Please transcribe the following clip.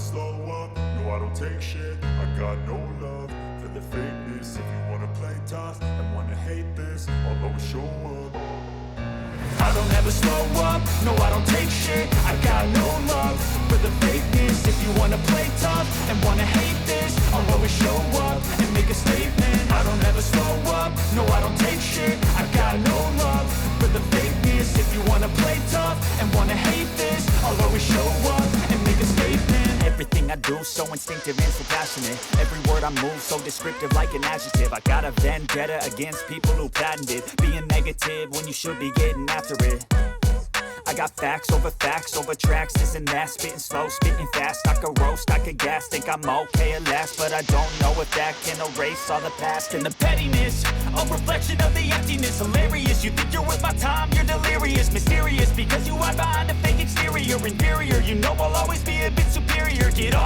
slow up, no I don't take shit. I got no love for the fakeness. If you wanna play tough and wanna hate this, I'll always show up. I don't ever slow up, no I don't take shit. I got no love for the fakeness. If you wanna play tough and wanna hate this, I'll always show up and make a statement. I don't ever slow up, no I don't take shit. I got no love for the fakeness. If you wanna play tough and wanna hate this, I'll always show up and make a statement. Everything I do so instinctive and so passionate. Every word I move so descriptive like an adjective. I got a vendetta against people who patented being negative when you should be getting after it. I got facts over tracks, this and that. Spitting slow, spitting fast. I could roast, I could gas. Think I'm okay at last, but I don't know if that can erase all the past. And the pettiness, a reflection of the emptiness. Hilarious, you think you're worth my time, you're delirious. Mysterious, because you hide behind a fake exterior. Inferior, you know I'll always be a bit superior. Get off